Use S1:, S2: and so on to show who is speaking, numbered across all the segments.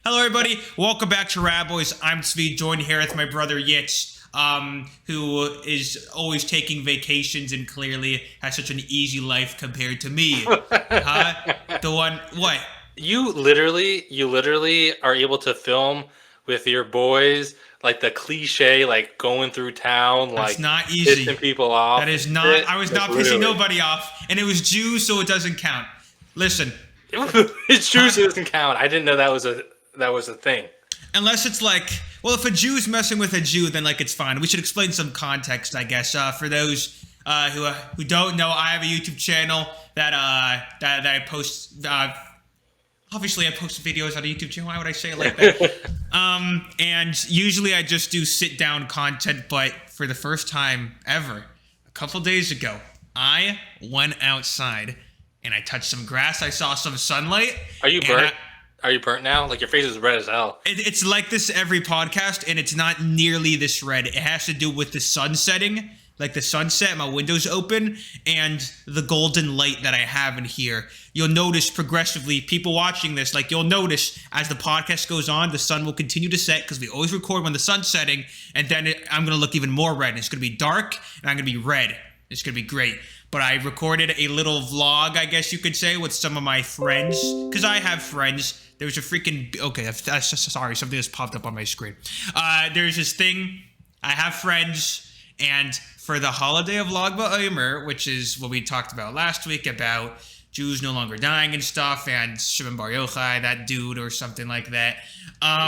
S1: Hello, everybody. Welcome back to RaBBois. I'm Tzvi, joined here with my brother Yitz, who is always taking vacations and clearly has such an easy life compared to me. Huh? The one, what?
S2: You literally are able to film with your boys, like the cliche, like going through town,
S1: That's
S2: like
S1: not
S2: pissing
S1: easy.
S2: people
S1: That
S2: off and
S1: is not,
S2: shit.
S1: I was
S2: Like
S1: not pissing
S2: literally,
S1: nobody off, and it was Jews, so it doesn't count. Listen,
S2: it's true.
S1: huh?
S2: So it doesn't count. I didn't know that was a thing.
S1: Unless it's like, well, if a Jew's messing with a Jew, then like it's fine. We should explain some context, I guess, for those who don't know. I have a YouTube channel that I post. Obviously, I post videos on a YouTube channel. Why would I say it like that? And usually I just do sit down content, but for the first time ever, a couple days ago, I went outside and I touched some grass. I saw some sunlight.
S2: Are you
S1: and
S2: burnt? Are you burnt now? Like your face is red as hell.
S1: It's like this every podcast, and it's not nearly this red. It has to do with the sun setting, like the sunset, my window's open, and the golden light that I have in here. You'll notice progressively, people watching this, like you'll notice as the podcast goes on, the sun will continue to set because we always record when the sun's setting, and then I'm going to look even more red. It's going to be dark, and I'm going to be red. It's going to be great. But I recorded a little vlog, I guess you could say, with some of my friends, because I have friends. There was a freaking... Okay, that's just... Sorry, something just popped up on my screen. There's this thing. I have friends, and for the holiday of baomer, which is what we talked about last week, about Jews no longer dying and stuff, and Shimon Bar Yochai, that dude, or something like that.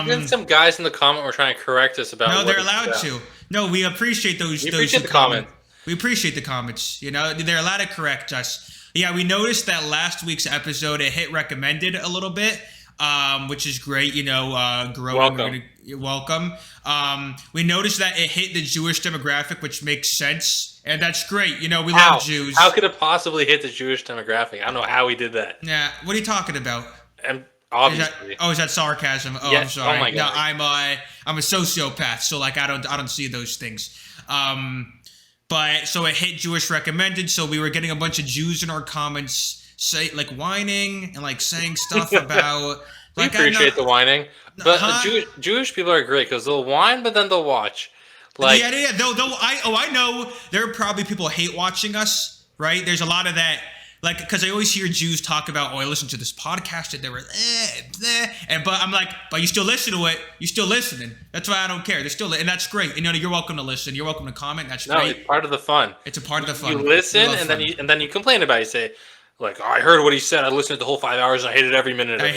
S2: Even some guys in the comment were trying to correct us about.
S1: No, they're allowed to. No, we appreciate those.
S2: We
S1: those
S2: appreciate
S1: who
S2: the comment.
S1: We appreciate the comments. You know, they're allowed to correct us. Yeah, we noticed that last week's episode it hit recommended a little bit, which is great. You know, growing.
S2: Welcome.
S1: You're welcome. We noticed that it hit the Jewish demographic, which makes sense, and that's great. You know, we
S2: How?
S1: love Jews.
S2: How could it possibly hit the Jewish demographic? I don't know how we did that.
S1: Yeah, what are you talking about?
S2: And obviously,
S1: Is that sarcasm? Oh,
S2: Yeah.
S1: I'm sorry.
S2: Oh my God.
S1: No, I'm a sociopath, so like I don't see those things. But so it hit Jewish recommended, so we were getting a bunch of Jews in our comments say like whining and like saying stuff about
S2: we
S1: like
S2: appreciate the whining, but
S1: Huh?
S2: Jewish people are great because they'll whine, but then they'll watch. Like,
S1: yeah. I know there are probably people hate watching us, right? There's a lot of that. Like, because I always hear Jews talk about, oh, I listened to this podcast and they were, but I'm like, but you still listen to it. You're still listening. That's why I don't care. They're still, and that's great. You know, you're welcome to listen. You're welcome to comment. That's
S2: no,
S1: great.
S2: it's part of the fun.
S1: It's a part of the fun.
S2: You listen,
S1: We love fun.
S2: and then you complain about it. You say, like, oh, I heard what he said. I listened to the whole 5 hours, and I hated every minute of it.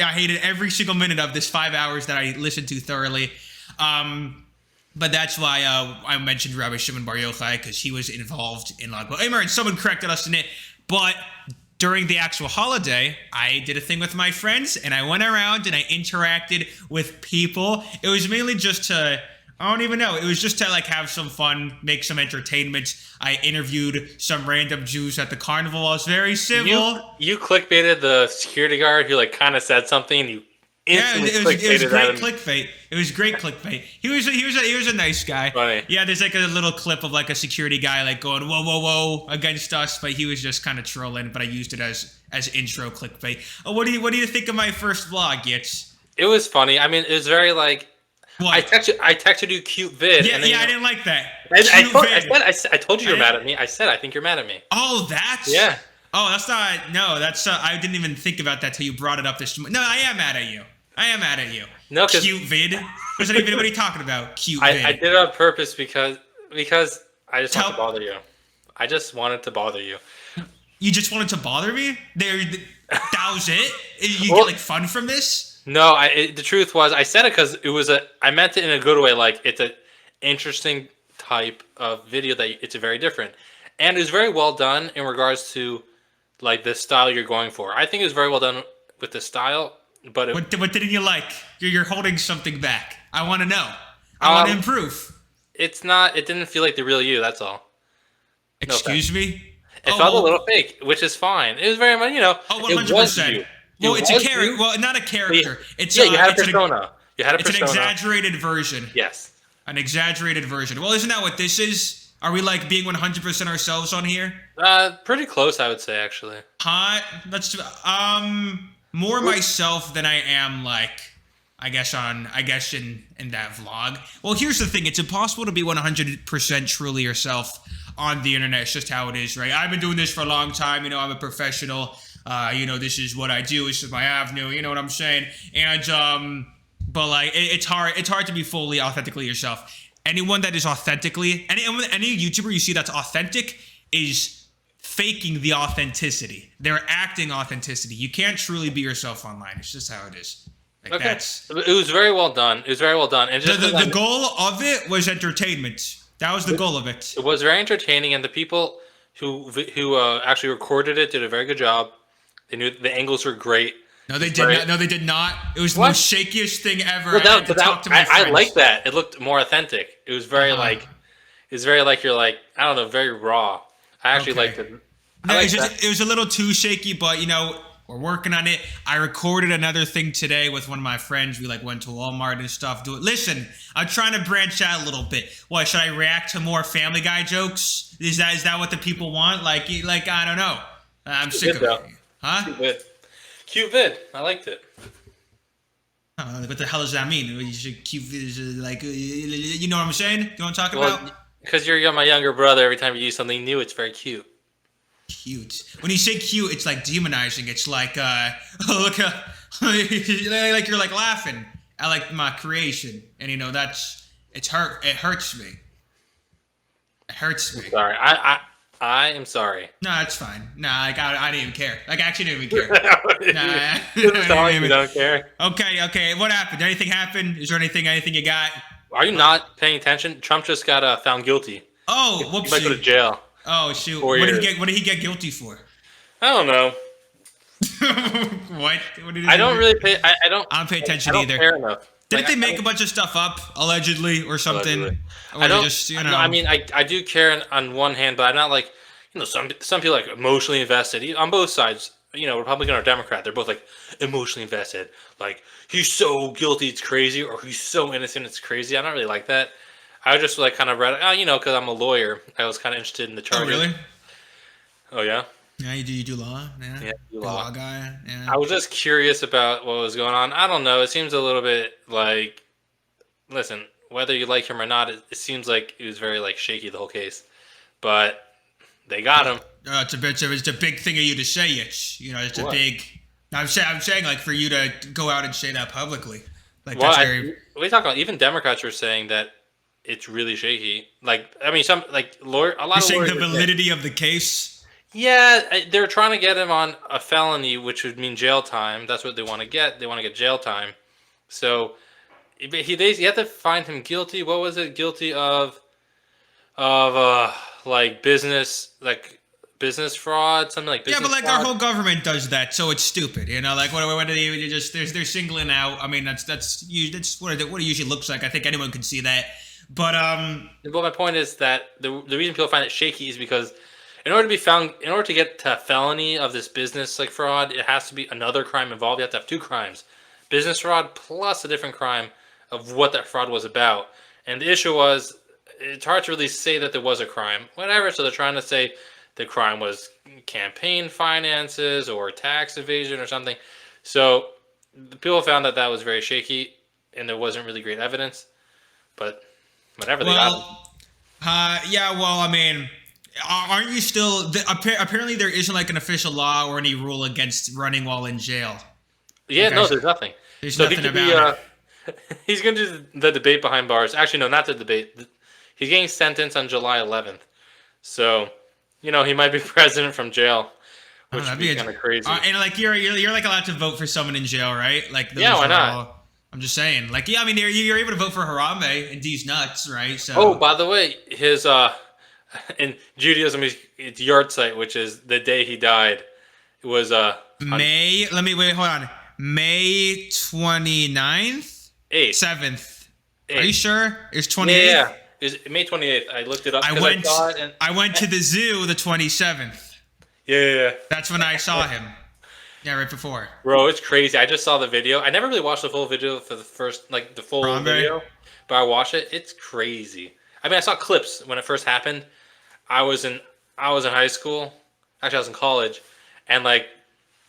S1: I hated every single minute of this 5 hours that I listened to thoroughly. But that's why I mentioned Rabbi Shimon Bar Yochai, because he was involved in Lag BaOmer, and someone corrected us in it. But during the actual holiday, I did a thing with my friends, and I went around and I interacted with people. It was mainly just to, I don't even know, it was just to like have some fun, make some entertainment. I interviewed some random Jews at the carnival. I was very civil.
S2: You clickbaited the security guard who like kind of said something. And you
S1: Yeah,
S2: instantly
S1: it was
S2: clickbaited
S1: great
S2: that.
S1: clickbait. It was great clickbait. He was a nice guy.
S2: Funny.
S1: Yeah, there's like a little clip of like a security guy like going whoa whoa whoa against us, but he was just kind of trolling. But I used it as intro clickbait. Oh, what do you think of my first vlog, Yitz?
S2: It was funny. I mean, it was very like.
S1: What?
S2: I texted you cute vid.
S1: Yeah,
S2: and then
S1: I didn't like that.
S2: I told you you're mad at me. I said I think you're mad at me.
S1: Oh, that's
S2: Yeah.
S1: Oh, that's not. No, that's. I didn't even think about that till you brought it up this. No, I am mad at you. I am mad at you.
S2: No, 'cause-
S1: cute vid. What are you talking about? Cute vid.
S2: I did it on purpose because I just
S1: Tell-
S2: wanted to bother you. I just wanted to bother you.
S1: You just wanted to bother me? That was it? You
S2: Well-
S1: get like fun from this?
S2: No, the truth was I said it because I meant it in a good way. Like it's a interesting type of video that it's very different, and it was very well done in regards to like the style you're going for. I think it was very well done with the style, but
S1: What didn't you like? You're holding something back. I want to know. I want to improve.
S2: it's not. It didn't feel like the real you. That's all.
S1: Excuse me?
S2: It felt a little fake, which is fine. It was very much,
S1: Oh,
S2: it was
S1: 100%.
S2: you.
S1: Well, it's a
S2: was
S1: character.
S2: you.
S1: Well, not a character. It's
S2: Yeah, you had a
S1: it's
S2: persona. You had a
S1: It's an
S2: persona.
S1: exaggerated version.
S2: Yes.
S1: An exaggerated version. Well, isn't that what this is? Are we like being 100% ourselves on here?
S2: Pretty close, I would say, actually.
S1: Huh? That's more myself than I am like in that vlog. Well, here's the thing: it's impossible to be 100% truly yourself on the internet. It's just how it is, right? I've been doing this for a long time. I'm a professional. This is what I do. This is my avenue. You know what I'm saying? And but like, it's hard. It's hard to be fully authentically yourself. Anyone that is authentically, any YouTuber you see that's authentic is faking the authenticity. They're acting authenticity. You can't truly be yourself online. It's just how it is. Like
S2: okay. It was very well done. And just
S1: the goal of it was entertainment. That was the goal of it.
S2: It was very entertaining, and the people who actually recorded it did a very good job. They knew the angles were great.
S1: No, they did not. No, they did not. It was the most shakiest thing ever.
S2: I like that. It looked more authentic. It was very like you're like, I don't know, very raw. I actually liked it.
S1: It was a little too shaky, but we're working on it. I recorded another thing today with one of my friends. We went to Walmart and stuff. Listen, I'm trying to branch out a little bit. What, should I react to more Family Guy jokes? Is that what the people want? Like I don't know. I'm sick of it. Huh?
S2: Cute vid. I liked it.
S1: What the hell does that mean? You should cute like you know what I'm saying? You know what I'm talking about?
S2: Because you're my younger brother. Every time you do something new, it's very cute.
S1: Cute. When you say cute, it's like demonizing. It's like, look, like you're like laughing at like my creation, and it hurts me. It hurts me.
S2: Sorry, I am sorry.
S1: No, it's fine. No, I didn't even care. I actually didn't even care.
S2: You don't care.
S1: Okay. What happened? Did anything happen? Is there anything you got?
S2: Are you not paying attention? Trump just got found guilty.
S1: Oh, whoopsie.
S2: He might go to jail.
S1: Oh shoot! What did he get guilty for?
S2: I don't know.
S1: What did he
S2: I don't really pay. I don't
S1: pay attention
S2: either.
S1: I don't
S2: care enough.
S1: Didn't they make a bunch of stuff up allegedly or something?
S2: Allegedly.
S1: Or
S2: I don't.
S1: Just,
S2: I mean, I do care on one hand, but I'm not like some people like emotionally invested on both sides. Republican or Democrat, they're both like emotionally invested. Like he's so guilty, it's crazy, or he's so innocent, it's crazy. I don't really like that. I just kind of read, because I'm a lawyer. I was kind of interested in the charges.
S1: Oh, really?
S2: Oh, yeah?
S1: Yeah, you do law? Yeah,
S2: I do
S1: law guy? Yeah.
S2: I was just curious about what was going on. I don't know. It seems a little bit like, listen, whether you like him or not, it seems like it was very shaky, the whole case. But they got him.
S1: It's a big thing of you to say it. It's a big... I'm saying for you to go out and say that publicly. That's very...
S2: We talk about, even Democrats are saying that it's really shaky. Some lawyer. A lot of
S1: saying
S2: lawyers
S1: the validity of the case.
S2: Yeah, they're trying to get him on a felony, which would mean jail time. That's what they want to get. They want to get jail time. So, you have to find him guilty. What was it? Guilty of business fraud, something like business.
S1: Yeah, but our whole government does that, so it's stupid. What do they just they're singling out. I mean, that's what it usually looks like. I think anyone can see that. But
S2: my point is that the reason people find it shaky is because in order to get to a felony of this business fraud, it has to be another crime involved. You have to have two crimes, business fraud plus a different crime of what that fraud was about. And the issue was, it's hard to really say that there was a crime, whatever. So they're trying to say the crime was campaign finances or tax evasion or something. So the people found that was very shaky, and there wasn't really great evidence, but. Whatever they got him.
S1: Yeah, well, I mean, aren't you still... apparently there isn't an official law or any rule against running while in jail.
S2: Yeah, no, there's nothing.
S1: There's nothing about
S2: it. He's going to do the debate behind bars. Actually, no, not the debate. He's getting sentenced on July 11th. So, he might be president from jail, which would be kind of crazy.
S1: And you're allowed to vote for someone in jail, right?
S2: Yeah, why not?
S1: I'm just saying, I mean, you're able to vote for Harambe and D's nuts, right? So.
S2: Oh, by the way, his in Judaism, it's yard site, which is the day he died. It was
S1: May. Let me wait. Hold on. May 29th.
S2: 8th.
S1: 7th. 8th. Are you sure? It's 28th.
S2: Yeah. It was May 28th. I looked it up.
S1: I went to the zoo the 27th.
S2: Yeah.
S1: That's when I saw him. Yeah, right before.
S2: Bro, it's crazy. I just saw the video. I never really watched the full video for the first, the full video, but I watched it. It's crazy. I mean, I saw clips when it first happened. I was in high school. Actually, I was in college, and people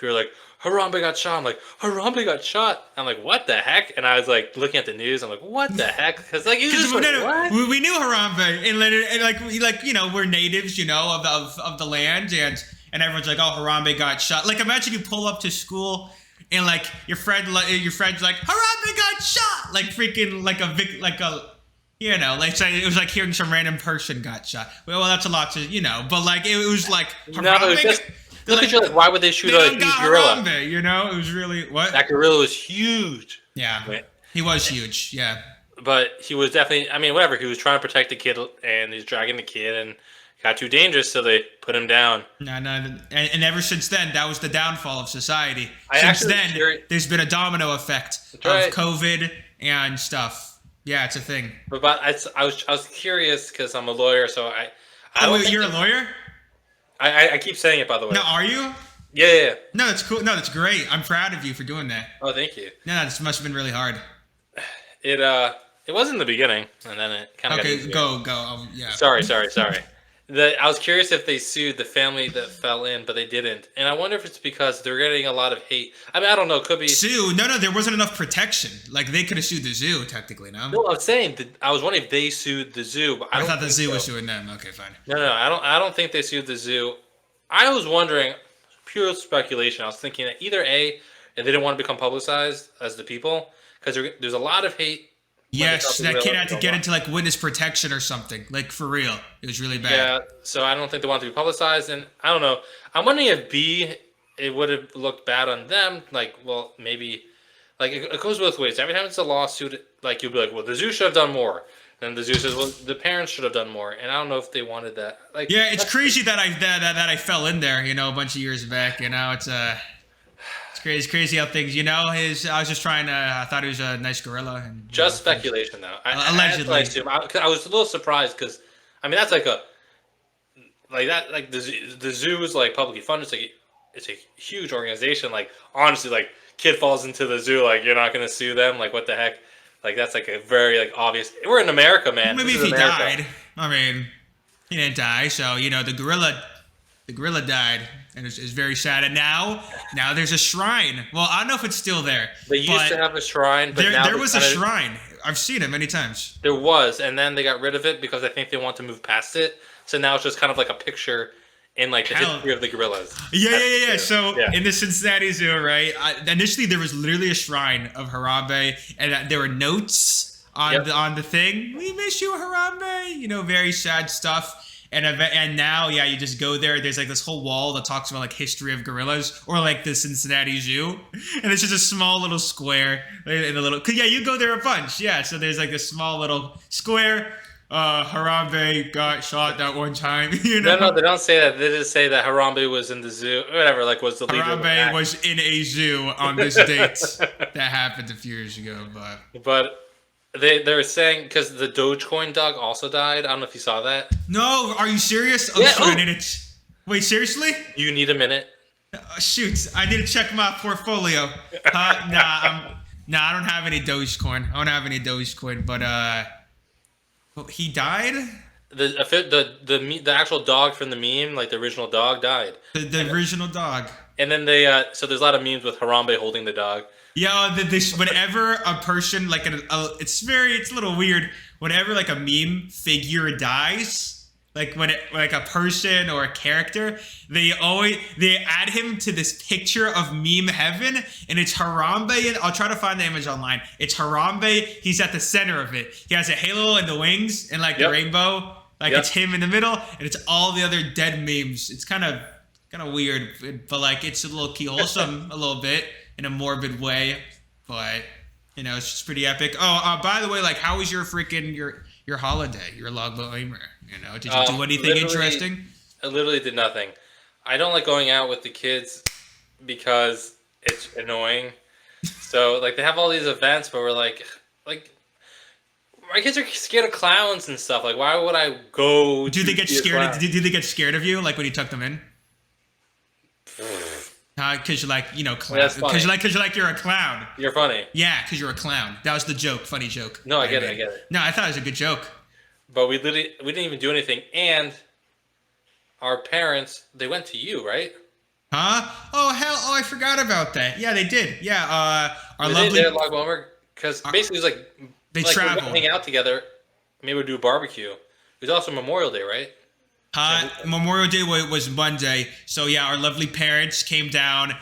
S2: were like, Harambe got shot. I'm like, Harambe got shot. I'm like, what the heck? And I was like looking at the news. I'm like, what the heck? Because like, you just like, what?
S1: We knew Harambe, and like we're natives, of the land, and everyone's like, oh, Harambe got shot. Like, imagine you pull up to school and like your friend's like, Harambe got shot, like freaking like like say it was like hearing some random person got shot. Well, that's a lot to but like it was like
S2: Harambe. No, it was just, look at you, like, why would they shoot a huge gorilla?
S1: Harambe, it was really what?
S2: That gorilla was huge.
S1: Yeah, he was huge. Yeah,
S2: but he was definitely. I mean, whatever. He was trying to protect the kid, and he's dragging the kid, and got too dangerous, so they put him down.
S1: No, and ever since then, that was the downfall of society. Since then, there's been a domino effect of COVID and stuff. Yeah, it's a thing.
S2: But I was curious because I'm a lawyer, so
S1: you're a lawyer?
S2: I keep saying it, by the way.
S1: No, are you?
S2: Yeah.
S1: No, that's cool. No, that's great. I'm proud of you for doing that.
S2: Oh, thank you.
S1: No, this must have been really hard.
S2: It was in the beginning, and then it kind of got easier.
S1: Go. Yeah.
S2: Sorry. I was curious if they sued the family that fell in, but they didn't. And I wonder if it's because they're getting a lot of hate. I mean, I don't know. It could be...
S1: Sue? No, there wasn't enough protection. Like, they could have sued the zoo, technically, no?
S2: No, I'm saying... I was wondering if they sued the zoo, but
S1: I thought the zoo was suing them. Okay, fine.
S2: No, I don't think they sued the zoo. I was wondering, pure speculation, I was thinking that either A, they didn't want to become publicized as the people, because there's a lot of hate.
S1: Yes, that kid had to get into like witness protection or something. Like, for real. It was really bad.
S2: Yeah, so I don't think they want to be publicized. And I don't know. I'm wondering if B, it would have looked bad on them. Like, well, maybe. Like, it goes both ways. Every time it's a lawsuit, like, you'll be like, well, the zoo should have done more. And the zoo says, well, the parents should have done more. And I don't know if they wanted that. Like,
S1: yeah, it's crazy that I fell in there, a bunch of years back. It's crazy how things, I was just trying to, I thought he was a nice gorilla. And,
S2: just speculation, though.
S1: Allegedly.
S2: I was a little surprised because, I mean, that's like the zoo is like publicly funded. It's a huge organization. Like, honestly, like, kid falls into the zoo, like, you're not going to sue them. Like, what the heck? Like, that's like a very, like, obvious. We're in America, man.
S1: Maybe if he died. I mean, he didn't die. So, the gorilla died. And it's very sad. And now there's a shrine. Well, I don't know if it's still there.
S2: They used to have a shrine, but
S1: there was a shrine. I've seen it many times.
S2: There was, and then they got rid of it because I think they want to move past it. So now it's just kind of like a picture in like the history of the gorillas.
S1: Yeah. So in the Cincinnati Zoo, right? Initially, there was literally a shrine of Harambe, and there were notes on the thing. We miss you, Harambe. Very sad stuff. And now, you just go there. There's like this whole wall that talks about like history of gorillas, or like the Cincinnati Zoo, and it's just a small little square in a little. Cause you go there a bunch. Yeah, so there's like this small little square. Harambe got shot that one time.
S2: No, they don't say that. They just say that Harambe was in the zoo, or whatever. Like, was the leader.
S1: Harambe was in a zoo on this date. That happened a few years ago,
S2: but. They were saying because the Dogecoin dog also died. I don't know if you saw that.
S1: No, are you serious? Oh, yeah. I need it. Wait, seriously?
S2: You need a minute.
S1: Shoot, I need to check my portfolio. I don't have any Dogecoin. I don't have any Dogecoin, but he died. The actual dog from the meme, like the original dog, died. The original dog.
S2: And then so there's a lot of memes with Harambe holding the dog.
S1: Yeah, whenever a person like it's a little weird. Whenever like a meme figure dies, like like a person or a character, they add him to this picture of meme heaven, and it's Harambe. And I'll try to find the image online. It's Harambe. He's at the center of it. He has a halo and the wings and like the rainbow. Like it's him in the middle, and it's all the other dead memes. It's kind of weird, but like it's a little wholesome a little bit. In a morbid way, but it's just pretty epic. Oh, by the way, like, how was your freaking your holiday? Your baomer? Did you do anything interesting?
S2: I literally did nothing. I don't like going out with the kids because it's annoying. So like they have all these events, but we're like my kids are scared of clowns and stuff. Like, why would I go?
S1: Do they get scared? Do they get scared of you? Like when you tuck them in? Because you're like, clown. Because you're a clown.
S2: You're funny.
S1: Yeah, because you're a clown. That was the joke. Funny joke.
S2: No, I get it.
S1: No, I thought it was a good joke.
S2: But we didn't even do anything. And our parents, they went to you, right?
S1: Huh? Oh hell! Oh, I forgot about that. Yeah, they did. Yeah, our
S2: They
S1: lovely.
S2: did at baomer because basically it was
S1: They
S2: like we're gonna
S1: traveled.
S2: hang out together. Maybe we'll do a barbecue. It was also Memorial Day, right? Same weekend.
S1: Memorial Day was Monday, so yeah, our lovely parents came down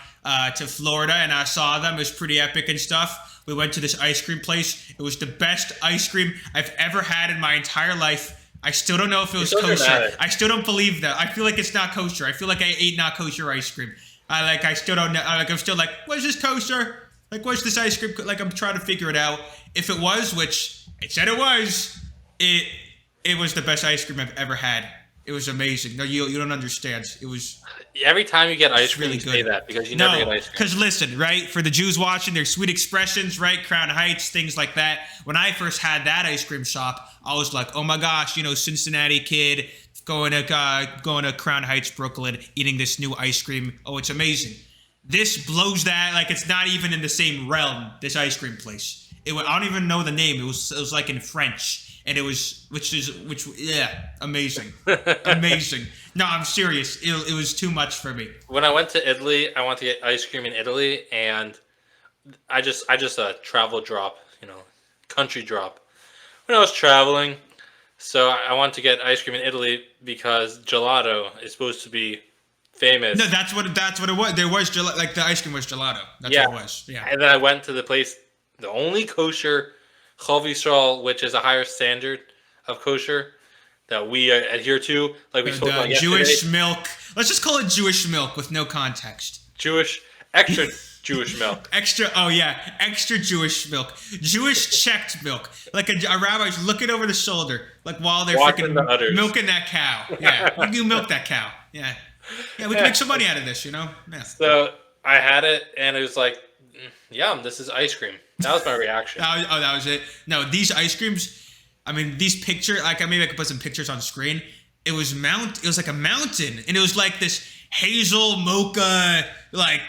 S1: to Florida, and I saw them. It was pretty epic and stuff. We went to this ice cream place. It was the best ice cream I've ever had in my entire life. I still don't know if it was
S2: so
S1: kosher.
S2: dramatic.
S1: I still don't believe that. I feel like it's not kosher. I feel like I ate not kosher ice cream. I still don't know. I'm still like, what's this kosher? Like, what's this ice cream? Like, I'm trying to figure it out. If it was, which it said it was, it was the best ice cream I've ever had. It was amazing. No, you don't understand. It was
S2: Every time you get ice cream,
S1: really
S2: you say
S1: good.
S2: that because you never get
S1: No,
S2: ice cream.
S1: because listen, right? For the Jews watching, there's sweet expressions, right? Crown Heights, things like that. When I first had that ice cream shop, I was like, oh my gosh, Cincinnati kid going to Crown Heights, Brooklyn, eating this new ice cream. Oh, it's amazing. This blows that. Like, it's not even in the same realm. This ice cream place. I don't even know the name. It was like in French. And it was, yeah, amazing, amazing. No, I'm serious. It was too much for me.
S2: When I went to Italy, I wanted to get ice cream in Italy, and I just travel drop, country drop. When I was traveling, so I wanted to get ice cream in Italy because gelato is supposed to be famous.
S1: No, that's what it was. There was gelato, like the ice cream was gelato. That's
S2: Yeah.
S1: what it was. Yeah.
S2: And then I went to the place, the only kosher Chovistral, which is a higher standard of kosher that we adhere to, like we spoke about yesterday.
S1: Jewish milk. Let's just call it Jewish milk with no context.
S2: Extra Jewish milk.
S1: Extra Jewish milk. Jewish checked milk. Like a rabbi's looking over the shoulder, like while they're
S2: Watching the
S1: freaking
S2: udders.
S1: milking that cow. Yeah, you milk that cow. Yeah, we can make some money out of this, Yeah.
S2: So I had it, and it was like, yum, this is ice cream. That was my reaction.
S1: That was it. No, these ice creams. I mean, these pictures. Like, maybe I could put some pictures on the screen. It was like a mountain, and it was like this hazel mocha, like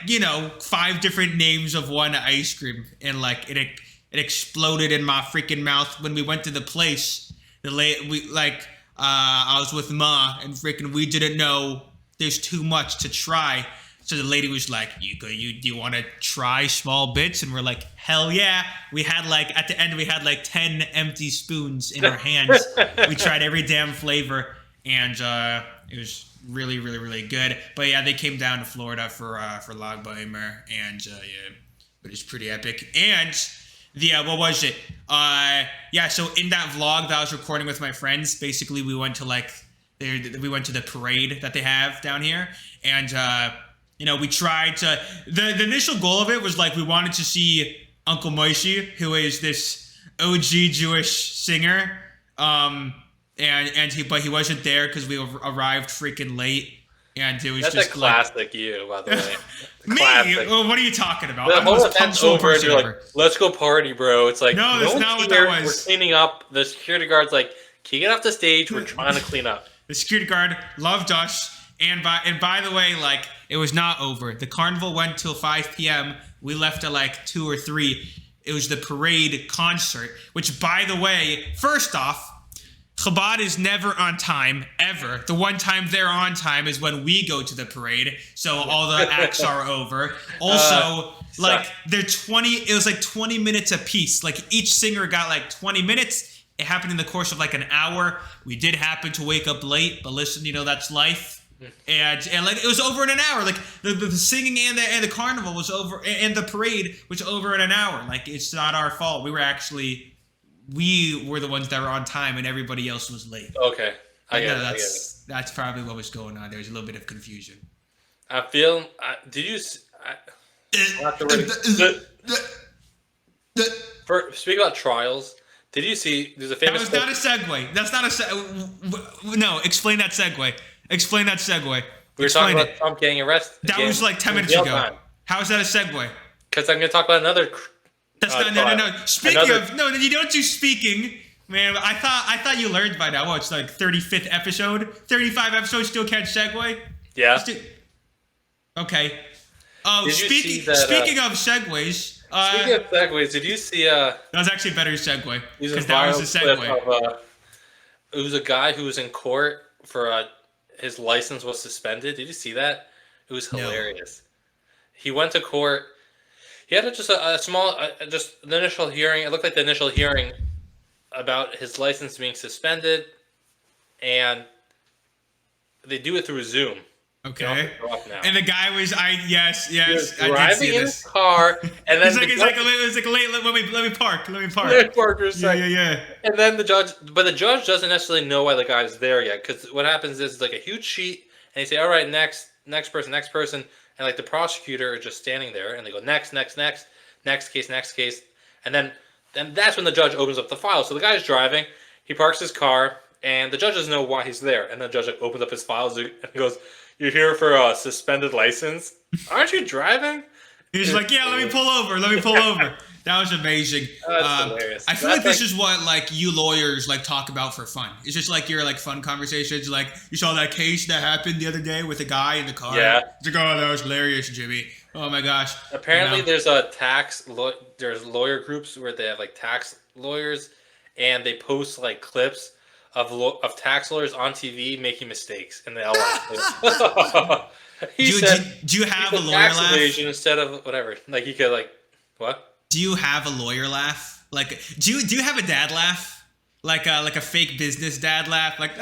S1: 5 different names of one ice cream, and like it exploded in my freaking mouth when we went to the place. I was with Ma, and freaking we didn't know there's too much to try. So the lady was like, do you want to try small bits? And we're like, hell yeah. We had at the end, we had 10 empty spoons in our hands. We tried every damn flavor, and it was really, really, really good. But yeah, they came down to Florida for baomer, and but it's pretty epic. And what was it? So in that vlog that I was recording with my friends, basically we went to we went to the parade that they have down here, and we tried to. The initial goal of it was we wanted to see Uncle Moishi, who is this OG Jewish singer, but he wasn't there because we arrived freaking late, and it was
S2: That's
S1: just
S2: a classic you, by the way.
S1: Me?
S2: Classic.
S1: Well, what are you talking about?
S2: The
S1: I'm the
S2: whole
S1: most
S2: event's
S1: punctual
S2: over, and
S1: person
S2: you're like,
S1: ever.
S2: let's go party, bro. It's like,
S1: No, that's
S2: one's
S1: not what
S2: here,
S1: that was.
S2: We're cleaning up. The security guard's like, can you get off the stage? We're trying to clean up.
S1: The security guard loved us, and by the way, it was not over. The carnival went till 5 p.m. We left at 2 or 3. It was the parade concert, which, by the way, first off, Chabad is never on time, ever. The one time they're on time is when we go to the parade, so all the acts are over. Also, they're 20, it was 20 minutes apiece. Each singer got 20 minutes. It happened in the course of an hour. We did happen to wake up late, but listen, that's life. And it was over in an hour. The singing and the carnival was over, and the parade was over in an hour. It's not our fault. We were the ones that were on time, and everybody else was late.
S2: Okay, I get it.
S1: That's probably what was going on. There was a little bit of confusion.
S2: I feel. Did you? Speak about trials. Did you see? There's a famous.
S1: That was not a segue. That's not a. No, explain that segue. Explain that segue.
S2: We were talking about Trump getting arrested.
S1: That was 10 minutes ago. How is that a segue?
S2: Because I'm going to talk about another.
S1: That's not. No. Speaking of, no, you don't do speaking, man. I thought you learned by now. It's 35th episode, 35 episodes. Still can't segue.
S2: Yeah.
S1: Okay. Oh, speaking of segues.
S2: Speaking of segues, did you see?
S1: That was actually a better segue because that was a segue. It
S2: was a guy who was in court for his license was suspended. Did you see that? It It was
S1: No.
S2: hilarious. He went to court. He had just a small, just the initial hearing. It looked like the initial hearing about his license being suspended, and they do it through Zoom.
S1: Okay.
S2: Now.
S1: And the guy was, yes,
S2: He was
S1: I did
S2: driving
S1: see
S2: in
S1: this.
S2: his car, and then
S1: It's like, let me park. Yeah.
S2: And then the judge doesn't necessarily know why the guy's there yet, because what happens is it's like a huge sheet, and they say, all right, next person, and like the prosecutor is just standing there, and they go next case, and then that's when the judge opens up the file. So the guy's driving, he parks his car, and the judge doesn't know why he's there, and the judge like opens up his files and goes, "You're here for a suspended license? Aren't you driving?"
S1: He's like, "Yeah, let me pull over. That was amazing.
S2: That's hilarious.
S1: I feel like this is what like you lawyers like talk about for fun. It's just like your like fun conversations. Like you saw that case that happened the other day with a guy in the car.
S2: Yeah.
S1: It's like, oh, that was hilarious, Jimmy. Oh my gosh.
S2: Apparently, there's there's lawyer groups where they have like tax lawyers, and they post like clips of tax lawyers on TV making mistakes, and they all laugh. Do
S1: you have a lawyer
S2: tax
S1: laugh?
S2: evasion instead of whatever. Like you could like what?
S1: Do you have a lawyer laugh? Like do you have a dad laugh? Like a fake business dad laugh? Like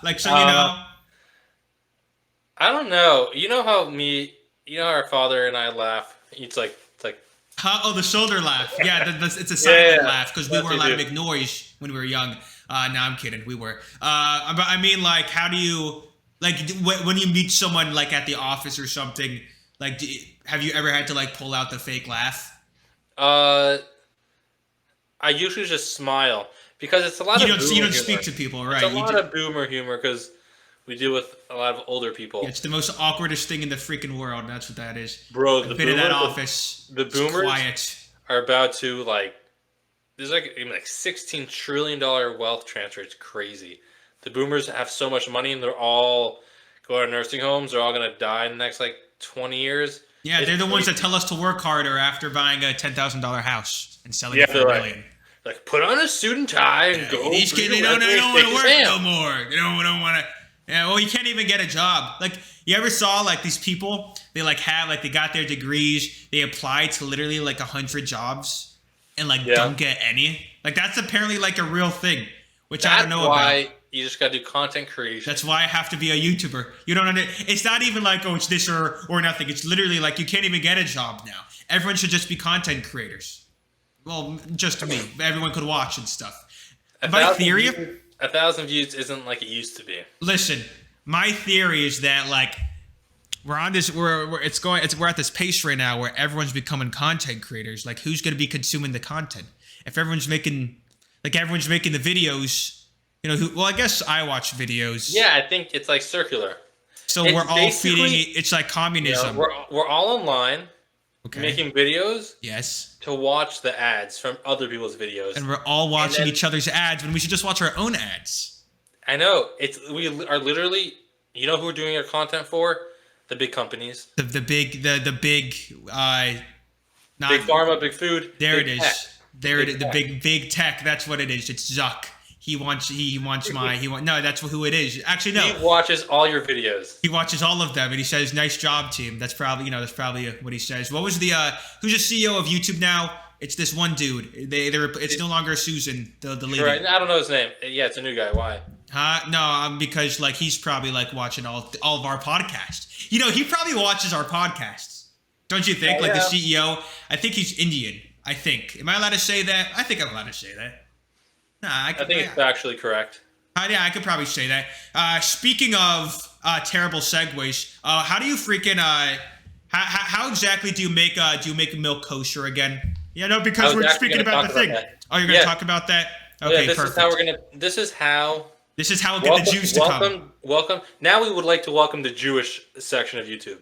S1: like so you know.
S2: I don't know. You know how our father and I laugh. It's like.
S1: Oh, the shoulder laugh. Yeah, it's a silent laugh because we weren't allowed to make noise when we were young. No, I'm kidding. We were. But I mean, like, how do you, like, when you meet someone, like, at the office or something, like, have you ever had to, like, pull out the fake laugh?
S2: I usually just smile because it's a lot of boomer humor.
S1: You don't speak to people, right?
S2: It's a lot of boomer humor because we deal with a lot of older people.
S1: Yeah, it's the most awkwardest thing in the freaking world. That's what that is.
S2: Bro,
S1: I've been in that office.
S2: The boomers
S1: quiet.
S2: Are about to, like, there's like $16 trillion wealth transfer. It's crazy. The boomers have so much money, and they're all going to nursing homes. They're all going to die in the next, like, 20 years.
S1: Yeah, they're the ones that tell us to work harder after buying a $10,000 house and selling it for $1 million.
S2: Like, put on a suit and tie and go.
S1: These kids, they don't want to work no more. They don't want to. Yeah, well, you can't even get a job. Like, you ever saw, like, these people, they, like, they got their degrees, they applied to literally, like, 100 jobs and, like, don't get any? Like, that's apparently, like, a real thing, which I don't know about.
S2: That's why you just got to do content creation.
S1: That's why I have to be a YouTuber. You don't understand. It's not even like, oh, it's this or nothing. It's literally, like, you can't even get a job now. Everyone should just be content creators. Well, just me. Everyone could watch and stuff. My theory...
S2: 1,000 views isn't like it used to be.
S1: Listen, my theory is that like we're at this pace right now where everyone's becoming content creators. Like, who's going to be consuming the content? If everyone's making the videos, you know, I guess I watch videos.
S2: Yeah, I think it's like circular.
S1: So we're all feeding. It's like communism.
S2: You know, we're all online. Okay. Making videos,
S1: yes,
S2: to watch the ads from other people's videos,
S1: and we're all watching each other's ads when we should just watch our own ads.
S2: I know we are literally, you know, who we're doing our content for? The big companies, the big pharma, big food.
S1: There it is. Tech. There it is. The big tech. That's what it is. It's Zuck. No, that's who it is. Actually, no.
S2: He watches all your videos.
S1: He watches all of them, and he says, "Nice job, team." That's probably what he says. What was the who's the CEO of YouTube now? It's this one dude. It's no longer Susan, the lady.
S2: Right. I don't know his name. Yeah, it's a new guy. Why?
S1: No, because like he's probably like watching all of our podcasts. You know, he probably watches our podcasts. Don't you think? The CEO. I think he's Indian. I think. Am I allowed to say that? I think I'm allowed to say that. Nah, I think it's
S2: factually correct.
S1: Yeah, I could probably say that. Speaking of terrible segues, how do you freaking how exactly do you make milk kosher again? Yeah, no, because we're speaking about the thing. Oh, you're gonna talk about that? Okay, perfect.
S2: This is how
S1: we get the Jews to come.
S2: Welcome. Now we would like to welcome the Jewish section of YouTube.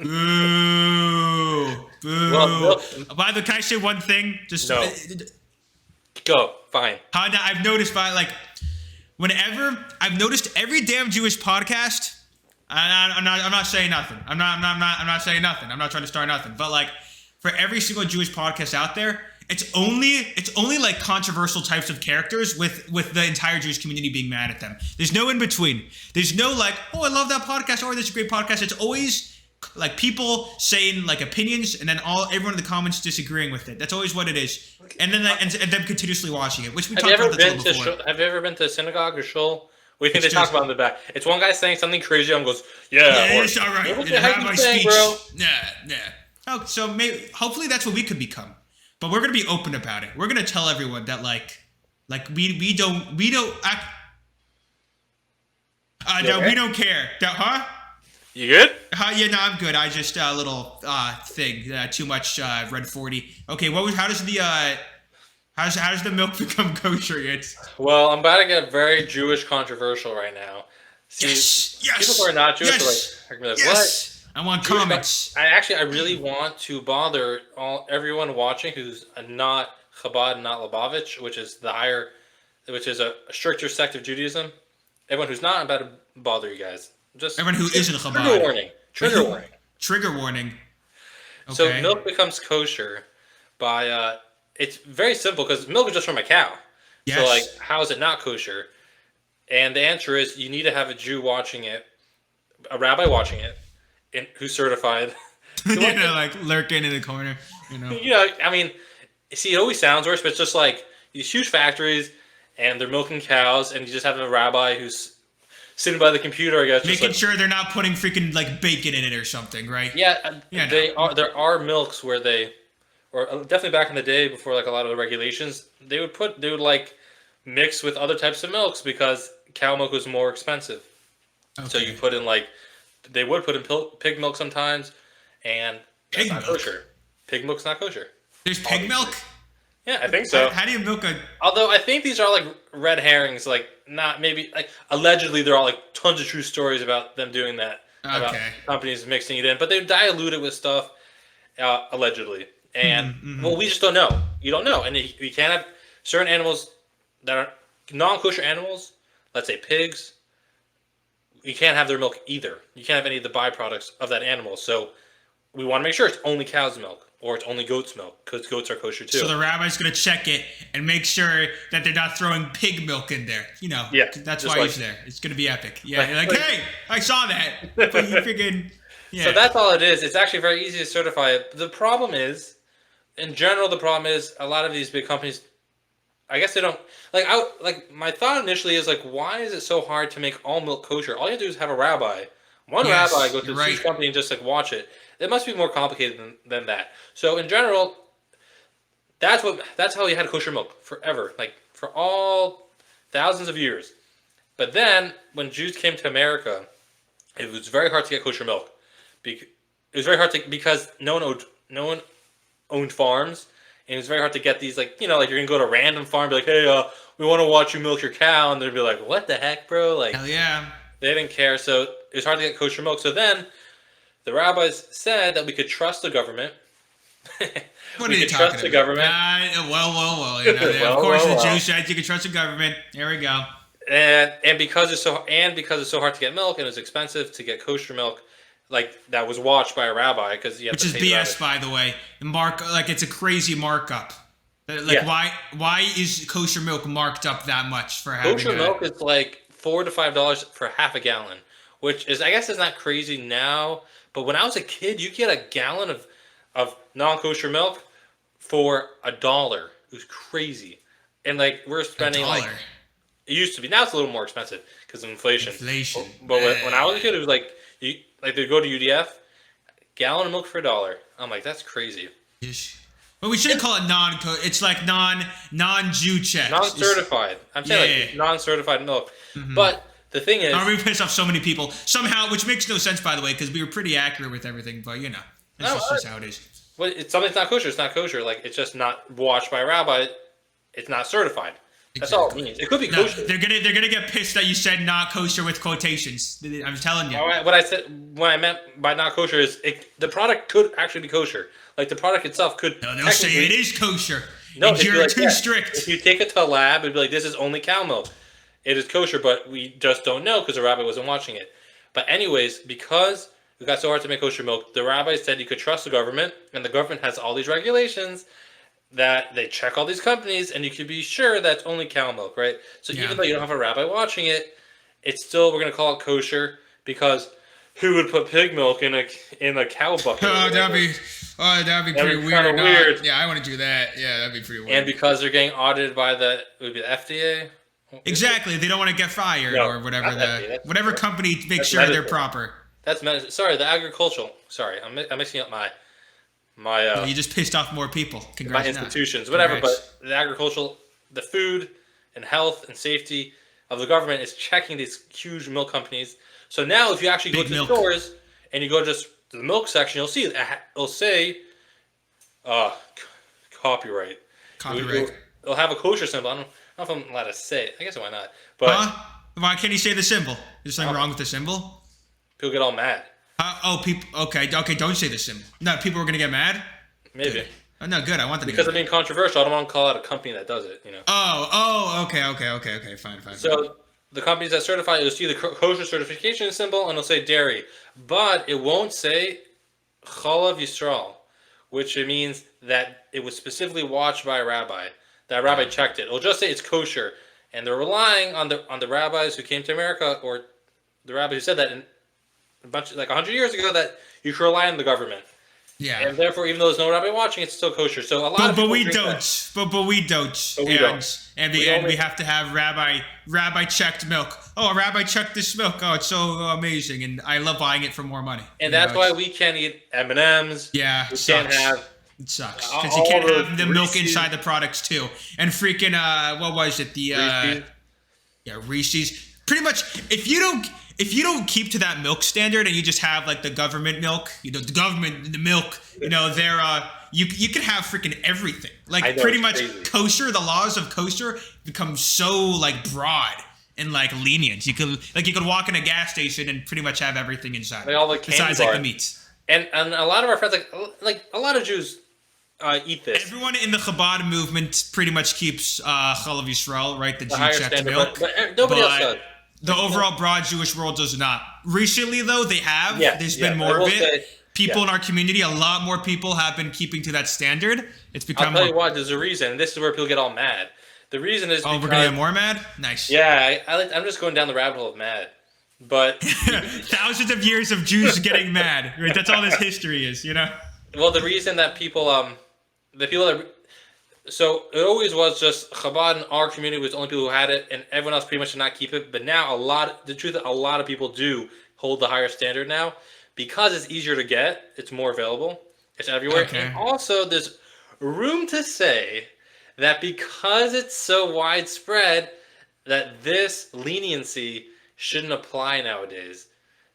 S1: Boo! Well, by the way, can I say one thing? Just
S2: no. Go. Fine.
S1: I've noticed I've noticed every damn Jewish podcast. I'm not saying nothing. I'm not saying nothing. I'm not trying to start nothing. But like, for every single Jewish podcast out there, It's only like controversial types of characters with the entire Jewish community being mad at them. There's no in between. There's no like, oh, I love that podcast, or this is a great podcast. It's always like people saying like opinions, and then everyone in the comments disagreeing with it. That's always what it is. And then and them continuously watching it, which we talked about before.
S2: Have you ever been to synagogue or shul? What do you think they talk about in the back? It's one guy saying something crazy and goes, yeah,
S1: it's all right.
S2: What the heck you saying, bro?
S1: Yeah. Oh, so maybe hopefully that's what we could become. But we're gonna be open about it. We're gonna tell everyone that like we don't act. No, we don't care. Huh?
S2: You good?
S1: Yeah, no, I'm good. I just a little thing. Too much red 40. Okay, how does the milk become kosher?
S2: Well, I'm about to get very Jewish controversial right now. See,
S1: yes.
S2: People who are not Jewish are like, what?
S1: I want comments.
S2: I really want to bother everyone watching who's not Chabad and not Lubavitch, which is a stricter sect of Judaism. Everyone who's not, I'm about to bother you guys. Just
S1: everyone who isn't Chabad.
S2: Trigger warning.
S1: Trigger warning. Okay.
S2: So milk becomes kosher by it's very simple because milk is just from a cow. Yes. So like, how is it not kosher? And the answer is you need to have a Jew watching it, a rabbi watching it. Who's certified?
S1: Like lurking in the corner.
S2: I mean, see, it always sounds worse, but it's just like these huge factories, and they're milking cows, and you just have a rabbi who's sitting by the computer, I guess,
S1: making sure they're not putting freaking like bacon in it or something, right?
S2: Yeah, there are milks where or definitely back in the day before like a lot of the regulations, they would like mix with other types of milks because cow milk was more expensive. Okay. So you put in like. They would put in pig milk sometimes, and that's not kosher. Pig milk's not kosher.
S1: There's pig milk?
S2: Yeah, I think so.
S1: How do you milk a...
S2: Although I think these are like red herrings, like not maybe... like allegedly there are like tons of true stories about them doing that. Okay. About companies mixing it in. But they dilute it with stuff, allegedly. And, well, we just don't know. You don't know. And you can't have certain animals that are non-kosher animals, let's say pigs, you can't have their milk either. You can't have any of the byproducts of that animal. So we want to make sure it's only cow's milk or it's only goat's milk because goats are kosher too.
S1: So the rabbi's going to check it and make sure that they're not throwing pig milk in there.
S2: Yeah,
S1: that's why he's there. It's going to be epic. Yeah, you're like, hey, I saw that. But you freaking... Yeah.
S2: So that's all it is. It's actually very easy to certify it. The problem is, in general, a lot of these big companies... I guess they don't my thought initially is like, why is it so hard to make all milk kosher? All you have to do is have a rabbi. One rabbi go to the huge company and just like watch it. It must be more complicated than that. So in general, that's how you had kosher milk forever, like for all thousands of years. But then when Jews came to America, it was very hard to get kosher milk. It was very hard because no one owned farms. And it was very hard to get these, like, like you're going to go to a random farm and be like, hey, we want to watch you milk your cow. And they'd be like, what the heck, bro? Like,
S1: hell yeah.
S2: They didn't care. So it was hard to get kosher milk. So then the rabbis said that we could trust the government.
S1: What are you talking about? The government. Well. Of course, the Jews said you could trust the government. There we go.
S2: And because it's so hard to get milk and it's expensive to get kosher milk, like that was watched by a rabbi because
S1: which is BS, by the way. It's a crazy markup. Why is kosher milk marked up that much for having
S2: kosher milk? Is like $4 to $5 for half a gallon, which is I guess is not crazy now, but when I was a kid, you get a gallon of non-kosher milk for $1. It was crazy, and like we're spending like it used to be. Now it's a little more expensive because of inflation. But when I was a kid, it was like they go to UDF, gallon of milk for $1. I'm like, that's crazy.
S1: But we shouldn't call it it's like non-Jew checks.
S2: Non-certified. I'm saying non-certified milk. Mm-hmm. But the thing is...
S1: we pissed off so many people. Somehow, which makes no sense, by the way, because we were pretty accurate with everything. But, that's just how it is.
S2: Well, something's not kosher. It's not kosher. Like, it's just not watched by a rabbi. It's not certified. That's all it means. It could be kosher.
S1: They're gonna get pissed that you said not kosher with quotations. I'm telling you.
S2: All right, what I meant by not kosher is the product could actually be kosher. Like the product itself could.
S1: No, they'll say it is kosher.
S2: No,
S1: and you're too strict.
S2: If you take it to a lab, it'd be like, this is only cow milk. It is kosher, but we just don't know because the rabbi wasn't watching it. But anyways, because it got so hard to make kosher milk, the rabbi said you could trust the government, and the government has all these regulations that they check all these companies, and you can be sure that's only cow milk, right? So even though you don't have a rabbi watching it, it's still, we're going to call it kosher, because who would put pig milk in a cow bucket?
S1: That'd be pretty weird.
S2: Weird.
S1: Yeah, I want to do that. Yeah, that'd be pretty weird.
S2: And because they're getting audited by it would be the FDA.
S1: Exactly, they don't want to get fired or whatever whatever company makes sure they're proper.
S2: That's medicine. Sorry, the agricultural. Sorry, I'm mixing up my.
S1: You just pissed off more people. Congrats.
S2: My institutions, whatever.
S1: Congrats.
S2: But the agricultural, the food and health and safety of the government is checking these huge milk companies. So now, if you actually go to the stores and you go just to the milk section, you'll see it'll say, copyright. It'll have a kosher symbol. I don't know if I'm allowed to say it. I guess why not? But
S1: why can't you say the symbol? Is something wrong with the symbol?
S2: People get all mad.
S1: People. Okay. Don't say the symbol. No, people are gonna get mad.
S2: Maybe.
S1: Good. Oh, no, good. I want them
S2: because I'm being controversial. I don't want to call out a company that does it.
S1: Okay. Fine.
S2: So the companies that certify, you'll see the kosher certification symbol, and it'll say dairy, but it won't say Chalav Yisrael, which it means that it was specifically watched by a rabbi. That rabbi checked it. It'll just say it's kosher, and they're relying on the rabbis who came to America, or the rabbi who said that in a bunch, like 100 years ago, that you should rely on the government.
S1: Yeah.
S2: And therefore, even though there's no rabbi watching, it's still kosher. So a lot of people
S1: we don't. But we don't. And we have to have rabbi checked milk. Oh, a rabbi checked this milk. Oh, it's so amazing, and I love buying it for more money.
S2: And that's why we can't eat M&Ms.
S1: Yeah,
S2: we can't have.
S1: It sucks because you can't have the milk inside the products too. And freaking what was it? The Reese's. Pretty much, if you don't keep to that milk standard and you just have like the government milk, the milk, they're you can have freaking everything. Like pretty much crazy. Kosher, the laws of kosher become so like broad and like lenient. You could walk in a gas station and pretty much have everything inside.
S2: Like all the
S1: besides like the meats.
S2: And a lot of our friends like a lot of Jews eat this.
S1: Everyone in the Chabad movement pretty much keeps Chalav Yisrael, right? The Jew-checked milk.
S2: But nobody else does.
S1: The overall broad Jewish world does not. Recently, though, they have. There's been more of it. People in our community, a lot more people have been keeping to that standard. It's become.
S2: I'll tell you what. There's a reason. And this is where people get all mad. The reason is because...
S1: we're gonna get more mad. Nice.
S2: Yeah, I'm just going down the rabbit hole of mad. But
S1: thousands of years of Jews getting mad. Right? That's all this history is.
S2: Well, the reason that people, so it always was just Chabad in our community was the only people who had it, and everyone else pretty much did not keep it. But now a lot of people do hold the higher standard now because it's easier to get. It's more available. It's everywhere. Okay. And also, there's room to say that because it's so widespread, that this leniency shouldn't apply nowadays.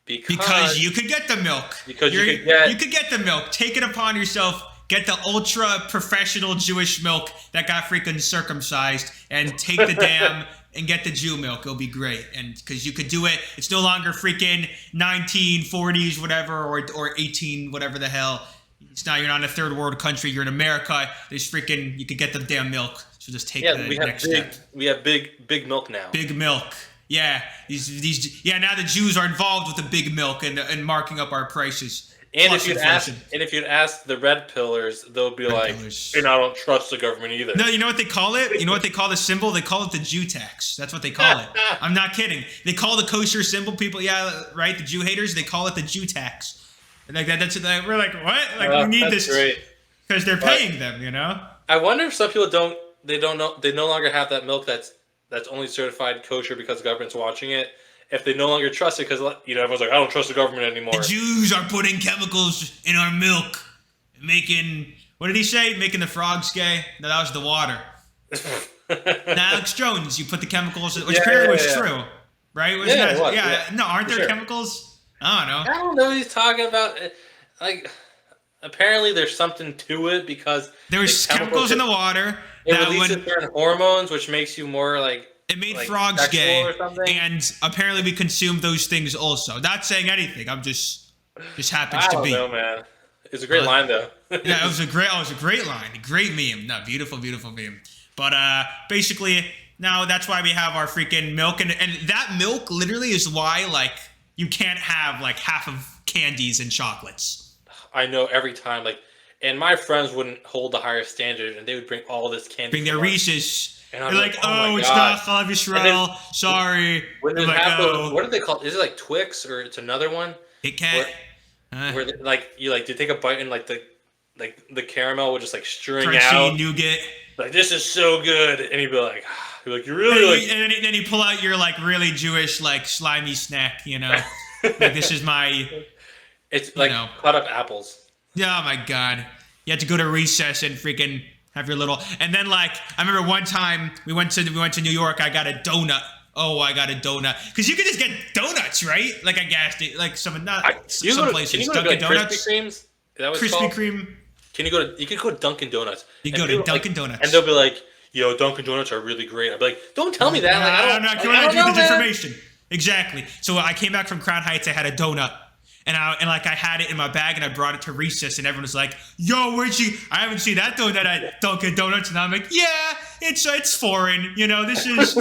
S1: Because you could get the milk.
S2: You could
S1: get the milk. Take it upon yourself. Get the ultra professional Jewish milk that got freaking circumcised and take the dam and get the Jew milk. It'll be great. And because you could do it, it's no longer freaking 1940s, whatever, or 18, whatever the hell. It's not, you're not in a third world country. You're in America. There's freaking, you could get the damn milk. So just take the next step.
S2: We have big milk now.
S1: Big milk. Yeah. Now the Jews are involved with the big milk and marking up our prices.
S2: And if you'd ask the red pillars, they'll be like, and I don't trust the government either.
S1: No, you know what they call it? You know what they call the symbol? They call it the Jew tax. That's what they call it. I'm not kidding. They call the kosher symbol people, right? The Jew haters, they call it the Jew tax. And like we're like, what? Like we need this because they're paying them,
S2: I wonder if some people don't know, they no longer have that milk that's only certified kosher because the government's watching it. If they no longer trust it, because everyone's like, I don't trust the government anymore.
S1: The Jews are putting chemicals in our milk, what did he say? Making the frogs gay? No, that was the water. Alex Jones, you put the chemicals, which apparently was true, right? No, aren't there chemicals? I don't know.
S2: I don't know what he's talking about. Like, apparently there's something to it because
S1: there's chemicals in the water.
S2: It releases certain hormones, which makes you more like.
S1: It made frogs gay, and apparently we consume those things also. Not saying anything. I'm just happens to be.
S2: I don't know, man. It's a great line, though.
S1: Yeah, it was a great line. Great meme. No, beautiful meme. But basically, now that's why we have our freaking milk, and that milk literally is why you can't have half of candies and chocolates.
S2: I know every time and my friends wouldn't hold the higher standard, and they would bring all this candy.
S1: Bring their Reese's.
S2: And
S1: They're like, oh, it's not Chalav Yisrael. Sorry.
S2: When
S1: I'm
S2: they
S1: like,
S2: have what are they called? Is it like Twix or it's another one?
S1: Kit Kat.
S2: Where you take a bite and the caramel would just like string
S1: crunchy
S2: out.
S1: nougat.
S2: Like, this is so good, and you'd be like, you really
S1: and then you pull out your like really Jewish like slimy snack, like this is my.
S2: It's like cut up apples.
S1: Oh my god! You had to go to recess and freaking have your little. And then like I remember one time we went to New York. I got a donut. Oh, I got a donut because you can just get donuts, right? Like I guessed it, like some places.
S2: Can you go to like
S1: Donuts,
S2: Krispy Kremes? Is that what it's
S1: Krispy
S2: called?
S1: Kreme.
S2: You can go to Dunkin' Donuts.
S1: You go to Dunkin' Donuts,
S2: and they'll be like, "Yo, Dunkin' Donuts are really great." I'll be like, "Don't tell me that." Like, I don't know, man.
S1: Information. Exactly. So I came back from Crown Heights. I had a donut. And I had it in my bag and I brought it to recess and everyone was like, "Yo, where'd you? I haven't seen that donut at Dunkin' Donuts." And I'm like, "Yeah, it's foreign. This is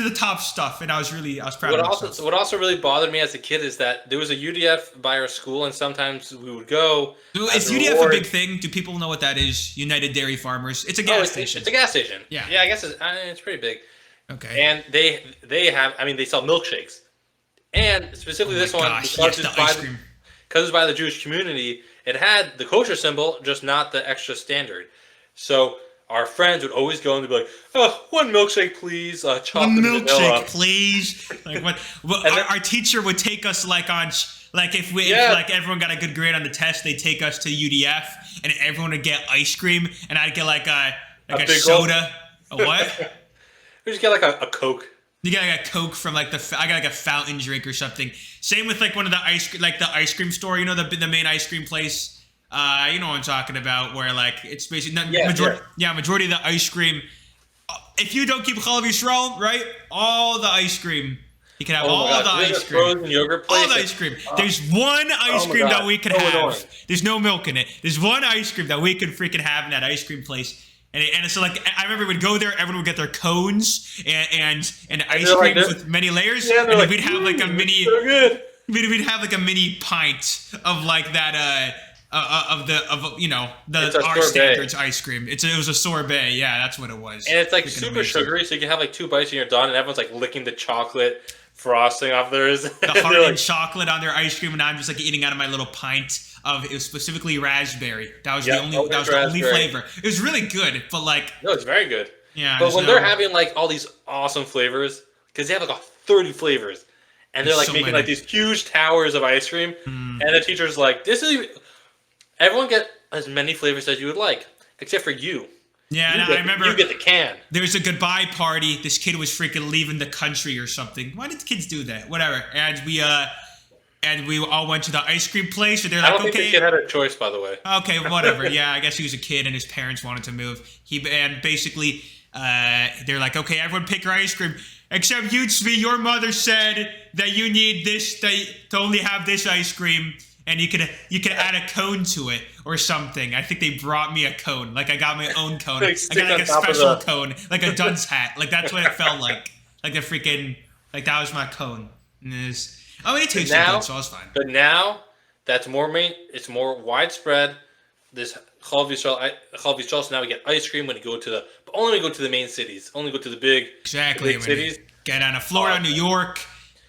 S1: the top stuff." And I was proud of myself.
S2: What also really bothered me as a kid is that there was a UDF by our school and sometimes we would go.
S1: Is UDF a big thing? Do people know what that is? United Dairy Farmers. It's a gas station.
S2: It's a gas station.
S1: Yeah.
S2: Yeah, I guess it's pretty big.
S1: Okay.
S2: And they sell milkshakes. And specifically this one, because it's by the Jewish community, it had the kosher symbol, just not the extra standard. So our friends would always go and they'd be like, "Oh, one milkshake, please. Chocolate
S1: one
S2: milkshake,
S1: vanilla. Please." Like what? Our teacher would take us like on if everyone got a good grade on the test, they'd take us to UDF and everyone would get ice cream and I'd get like a soda. A what?
S2: We just get like a Coke.
S1: You get like a Coke from I got like a fountain drink or something. Same with like one of the the ice cream store, the main ice cream place. You know what I'm talking about, where like it's basically majority of the ice cream. If you don't keep Chalav Yisrael, right, all the ice cream. You can have all the ice cream.
S2: Frozen yogurt place.
S1: All the ice cream. There's one ice cream that we could have. There's no milk in it. There's one ice cream that we could freaking have in that ice cream place. And so like I remember we'd go there, everyone would get their cones and ice creams with many layers, and then we'd have like a mini. So good. We'd have like a mini pint of like that the our standards ice cream. It was a sorbet. Yeah, that's what it was.
S2: And it's like super sugary, so you can have like 2 bites and you're done, and everyone's like licking the chocolate frosting off theirs.
S1: The hardened chocolate on their ice cream, and I'm just like eating out of my little pint. It was specifically raspberry. That was the only flavor. It was really good, but like
S2: no, it's very good.
S1: Yeah,
S2: but when they're having like all these awesome flavors, because they have like 30 flavors, and they're like making like these huge towers of ice cream, and the teacher's like, everyone get as many flavors as you would like, except for you.
S1: Yeah, I remember
S2: you get the can.
S1: There was a goodbye party. This kid was freaking leaving the country or something. Why did the kids do that? Whatever. And we all went to the ice cream place. So they're like,
S2: I don't think the kid had a choice, by the way.
S1: Okay, whatever. Yeah, I guess he was a kid and his parents wanted to move. Basically, they're like, okay, everyone pick your ice cream. Except you, Tzvi, your mother said that you need to only have this ice cream. And you could add a cone to it or something. I think they brought me a cone. Like I got my own cone. I got like a special cone, like a dunce hat. Like that's what it felt like. Like a freaking that was my cone. It tasted good, so I was fine.
S2: But now that's it's more widespread. This Chalav Yisrael. So now we get ice cream but only when we go to the main cities. Only go to the big cities.
S1: Get out of Florida, New York.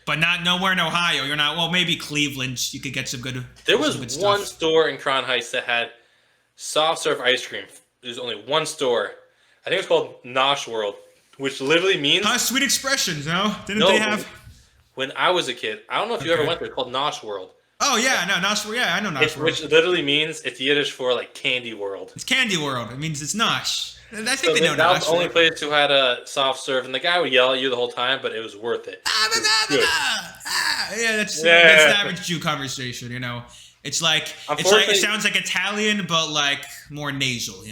S1: But not nowhere in Ohio. You're not. Well, maybe Cleveland. You could get some good.
S2: There was one store in Crown Heights that had soft serve ice cream. There's only one store. I think it was called Nosh World, which literally means.
S1: Sweet expressions, no? Didn't they have?
S2: When I was a kid, I don't know if you ever went there. It's called Nosh World.
S1: Oh yeah, no, Nosh World. Yeah, I know Nosh World.
S2: Which literally means it's Yiddish for like Candy World.
S1: It's Candy World. It means it's Nosh. I think they know
S2: that
S1: Nosh.
S2: was the only place who had a soft serve, and the guy would yell at you the whole time, but it was worth it.
S1: That's the average Jew conversation, It's like it sounds like Italian, but like more nasal,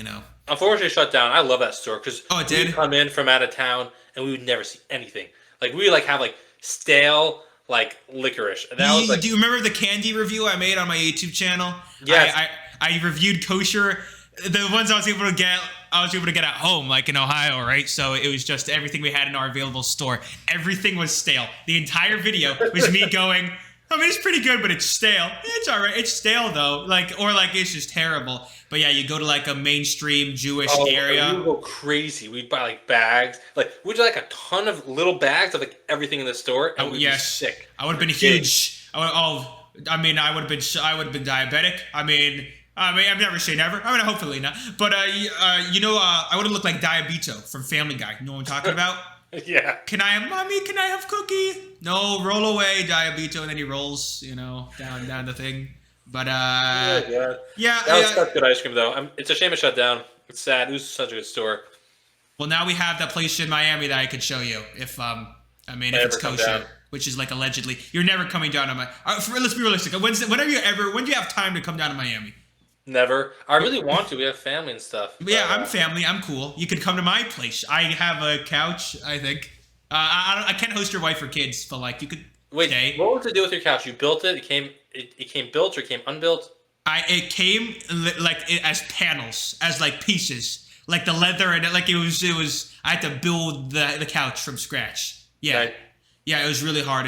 S2: Unfortunately, shut down. I love that store because
S1: we
S2: would come in from out of town and we would never see anything. Like we would have stale licorice. And that was
S1: do you remember the candy review I made on my YouTube channel?
S2: Yes.
S1: I reviewed kosher. The ones I was able to get at home, like in Ohio, right? So it was just everything we had in our available store. Everything was stale. The entire video was me going, I mean, it's pretty good, but it's stale. It's all right. It's stale though. Or it's just terrible. But yeah, you go to like a mainstream Jewish area.
S2: We would go crazy. We'd buy like bags. Like we'd do like a ton of little bags of like everything in the store, and we'd be sick.
S1: I would have been huge. I would have been diabetic. I mean, I've never say never. I mean, hopefully not. But I would have looked like Diabito from Family Guy. You know what I'm talking about?
S2: Yeah.
S1: Can I have mommy? Can I have cookie? No, roll away, Diabito, and then he rolls, down the thing. But yeah,
S2: that was such good ice cream though. It's a shame it shut down. It's sad. It was such a good store.
S1: Well, now we have that place in Miami that I could show you if it's kosher, which is like allegedly. You're never coming down to my. Let's be realistic. When do you have time to come down to Miami?
S2: Never. I really want to. We have family and stuff.
S1: But yeah, I'm family. I'm cool. You could come to my place. I have a couch. I think. I can't host your wife or kids, but like you could.
S2: Wait,
S1: stay.
S2: What was the deal with your couch? You built it. It came built or it came unbuilt.
S1: It came as panels, as like pieces, like the leather and it was. I had to build the couch from scratch. Yeah. Right. Yeah, it was really hard.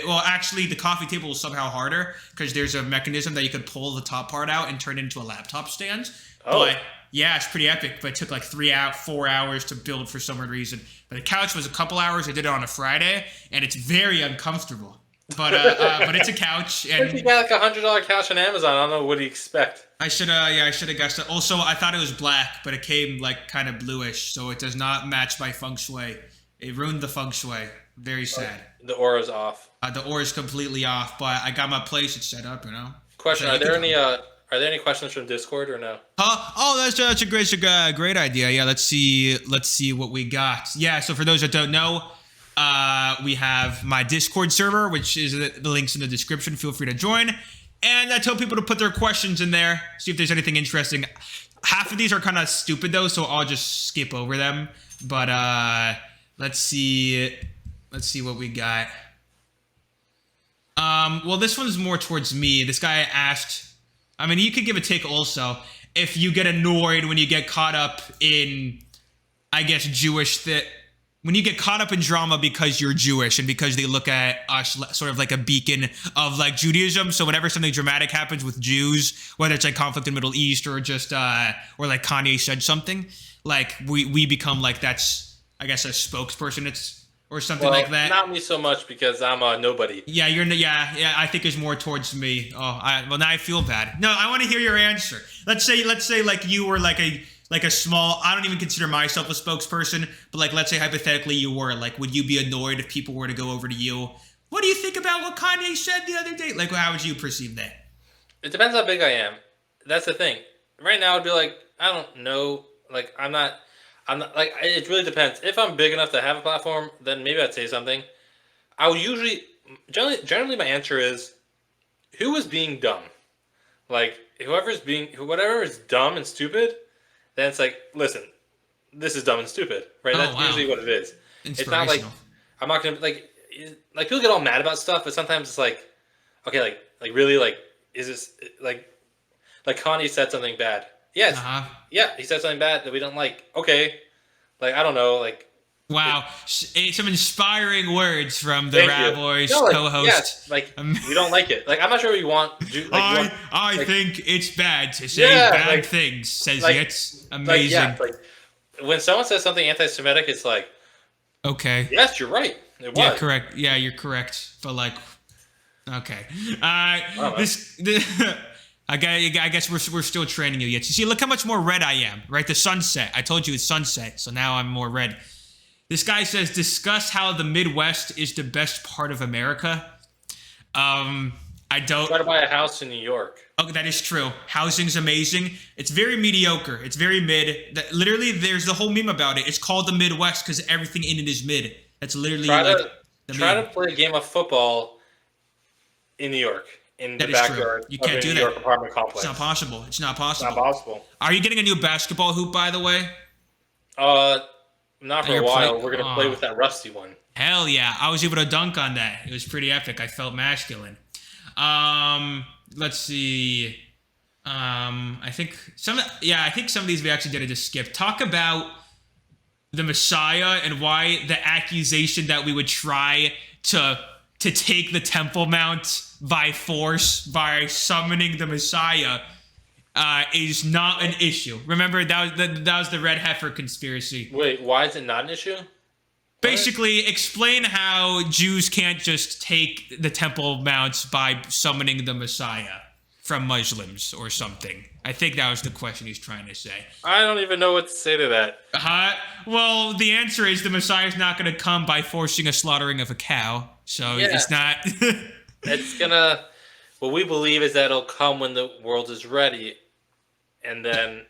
S1: Well, actually, the coffee table was somehow harder because there's a mechanism that you could pull the top part out and turn it into a laptop stand. Oh. But yeah, it's pretty epic. But it took like 4 hours to build for some weird reason. But the couch was a couple hours. I did it on a Friday, and it's very uncomfortable. But it's a couch. And
S2: if you got like $100 couch on Amazon, I don't know. What do you expect?
S1: I should have guessed it. Also, I thought it was black, but it came like kind of bluish, so it does not match my feng shui. It ruined the feng shui. Very sad.
S2: The aura's off.
S1: The aura's completely off, but I got my place. It's set up,
S2: Question: so Are there any questions from Discord or no?
S1: That's a great idea. Yeah, let's see what we got. Yeah, so for those that don't know, we have my Discord server, which is the links in the description. Feel free to join, and I tell people to put their questions in there. See if there's anything interesting. Half of these are kind of stupid though, so I'll just skip over them. But let's see. Let's see what we got. Well, this one's more towards me. This guy asked, I mean, you could give a take also. If you get annoyed when you get caught up in, I guess, when you get caught up in drama because you're Jewish and because they look at us sort of like a beacon of like Judaism. So whenever something dramatic happens with Jews, whether it's like conflict in the Middle East or just, or like Kanye said something, like we become like that's, I guess, a spokesperson. Or something like that.
S2: Not me so much because I'm a nobody.
S1: Yeah, yeah. I think it's more towards me. Now I feel bad. No, I want to hear your answer. Let's say like you were like a small. I don't even consider myself a spokesperson, but like let's say hypothetically you were. Like, would you be annoyed if people were to go over to you? What do you think about what Kanye said the other day? Like, how would you perceive that?
S2: It depends how big I am. That's the thing. Right now, I'd be like, I don't know. Like, I'm not like, it really depends. If I'm big enough to have a platform, then maybe I'd say something. I would generally my answer is, who is being dumb? Like, whatever is dumb and stupid, then it's like, listen, this is dumb and stupid, right? That's usually what it is. It's not like, I'm not going to, like people get all mad about stuff, but sometimes it's like, okay, like really, like, is this, like Kanye said something bad. Yes. Yeah, he said something bad that we don't like. Okay. Like, I don't know, like...
S1: Wow. Some inspiring words from the RaBBois co-host.
S2: Yes, like, we don't like it. Like, I'm not sure what you want.
S1: I think it's bad to say bad things, says it's amazing.
S2: Like, when someone says something anti-Semitic, it's like... Okay. Yes, you're right. It was.
S1: Yeah, correct. Yeah, you're correct. But, like... Okay. I guess we're still training you yet. You see, look how much more red I am, right? The sunset. I told you it's sunset, so now I'm more red. This guy says, discuss how the Midwest is the best part of America. I don't...
S2: Try to buy a house in New York.
S1: Oh, that is true. Housing's amazing. It's very mediocre. It's very mid. Literally, there's the whole meme about it. It's called the Midwest because everything in it is mid. That's literally
S2: try to play a game of football in New York. In the backyard
S1: you can't do
S2: that. New York apartment complex.
S1: It's not possible.
S2: It's not possible.
S1: Are you getting a new basketball hoop, by the way?
S2: Not for a while. We're gonna play with that rusty one.
S1: Hell yeah! I was able to dunk on that. It was pretty epic. I felt masculine. Let's see. I think some of these we actually did just skip. Talk about the Messiah and why the accusation that we would try to take the Temple Mount by force by summoning the Messiah is not an issue. Remember, that was the red heifer conspiracy.
S2: Wait, why is it not an issue?
S1: Basically, explain how Jews can't just take the Temple Mounts by summoning the Messiah from Muslims or something. I think that was the question he's trying to say.
S2: I don't even know what to say to that.
S1: Well, the answer is the Messiah's not going to come by forcing a slaughtering of a cow. So it's not...
S2: It's going to... What we believe is that it'll come when the world is ready. And then...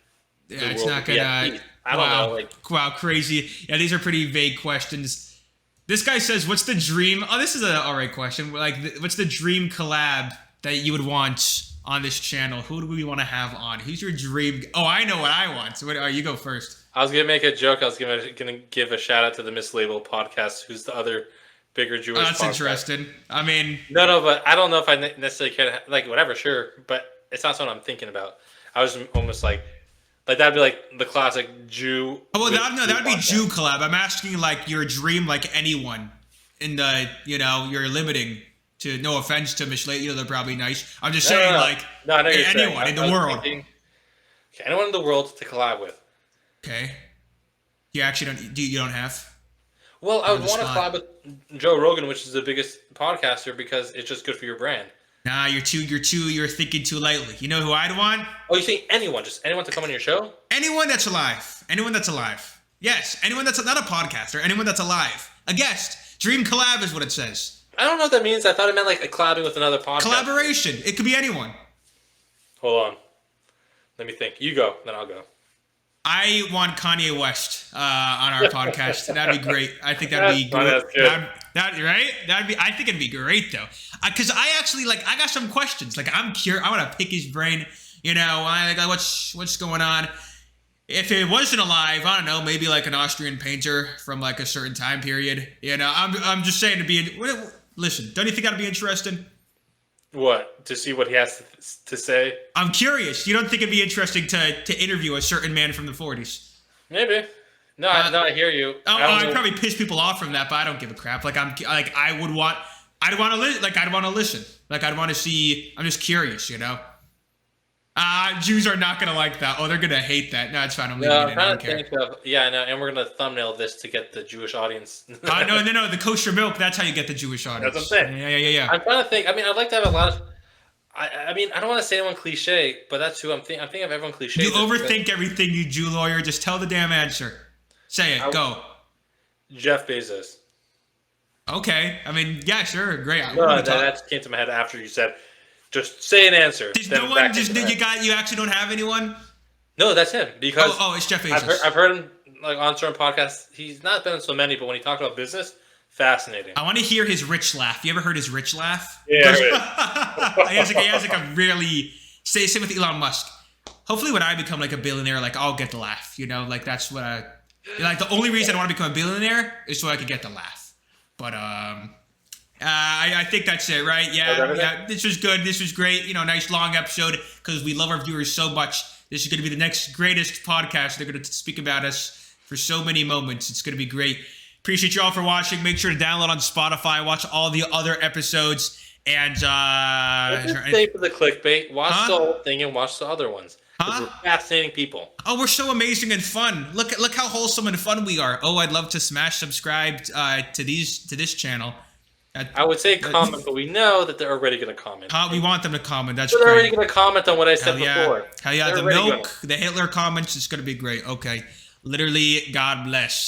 S1: Yeah, it's not going to...
S2: I don't know.
S1: Wow, crazy. Yeah, these are pretty vague questions. This guy says, what's the dream... Oh, this is an alright question. What's the dream collab that you would want on this channel? Who do we want to have on? Who's your dream? Oh, I know what I want. So you go first. I
S2: was gonna make a joke. I was gonna give a shout out to the Mislabeled podcast, who's the other bigger Jewish.
S1: That's podcast. Interesting. I mean,
S2: no, but I don't know if I necessarily care. Whatever, sure, but it's not something I'm thinking about. I was almost like that'd be like the classic Jew.
S1: Oh well, that'd be Jew collab. I'm asking your dream, anyone in the you're limiting. To no offense to Mislabeled, they're probably nice. I'm just saying, anyone in the world.
S2: Anyone in the world to collab with.
S1: Okay. You actually don't. You don't have.
S2: Well, I would want to collab with Joe Rogan, which is the biggest podcaster, because it's just good for your brand.
S1: Nah, you're thinking too lightly. You know who I'd want?
S2: Oh, you think anyone? Just anyone to come on your show?
S1: Anyone that's alive. Anyone that's alive. Yes, anyone that's not a podcaster. Anyone that's alive. A guest. Dream collab is what it says.
S2: I don't know what that means. I thought it meant a collabing with another podcast.
S1: Collaboration. It could be anyone.
S2: Hold on. Let me think. You go, then I'll go.
S1: I want Kanye West on our podcast. That'd be great. I think that'd be great.
S2: That's good.
S1: Right? I think it'd be great though. Because I actually I got some questions. I'm curious. I want to pick his brain. What's going on? If it wasn't alive, I don't know, maybe an Austrian painter from a certain time period. I'm just saying to be. Listen, don't you think that'd be interesting?
S2: What? To see what he has to say?
S1: I'm curious. You don't think it'd be interesting to interview a certain man from the 40s?
S2: Maybe. No, I hear you.
S1: I'd probably piss people off from that, but I don't give a crap. I'd want to listen. I'd want to see. I'm just curious, Jews are not going to like that. Oh, they're going to hate that. No, it's fine. I'm leaving it in. I don't care.
S2: I know. And we're going to thumbnail this to get the Jewish audience.
S1: No. The kosher milk. That's how you get the Jewish audience.
S2: That's what I'm saying. Yeah. I'm trying to think. I mean, I'd like to have a lot of... I mean, I don't want to say anyone cliche, but that's who I'm thinking. I'm thinking of everyone cliche.
S1: You overthink everything, you Jew lawyer. Just tell the damn answer. Say it. Go.
S2: Jeff Bezos.
S1: Okay. I mean, yeah, sure. Great.
S2: No, that came to my head after you said... Just say an answer.
S1: There's no one. You actually don't have anyone.
S2: No, that's him. Because
S1: it's Jeff Bezos.
S2: I've heard him on certain podcasts. He's not been on so many, but when he talked about business, fascinating.
S1: I want to hear his rich laugh. You ever heard his rich laugh?
S2: Yeah.
S1: he has a really same with Elon Musk. Hopefully, when I become a billionaire, I'll get the laugh. That's what I the only reason I want to become a billionaire is so I can get the laugh. But I think that's it, right? Yeah. This was good. This was great. Nice long episode because we love our viewers so much. This is going to be the next greatest podcast. They're going to speak about us for so many moments. It's going to be great. Appreciate you all for watching. Make sure to download on Spotify. Watch all the other episodes. And
S2: stay for the clickbait. Watch the whole thing and watch the other ones. We're fascinating people.
S1: Oh, we're so amazing and fun. Look how wholesome and fun we are. Oh, I'd love to smash subscribe to this channel.
S2: I would say comment, but we know that they're already going to comment.
S1: We want them to comment. That's
S2: great.
S1: They're
S2: already going to comment on what I said before.
S1: Hell yeah, the milk, the Hitler comments, it's going to be great. Okay. Literally, God bless.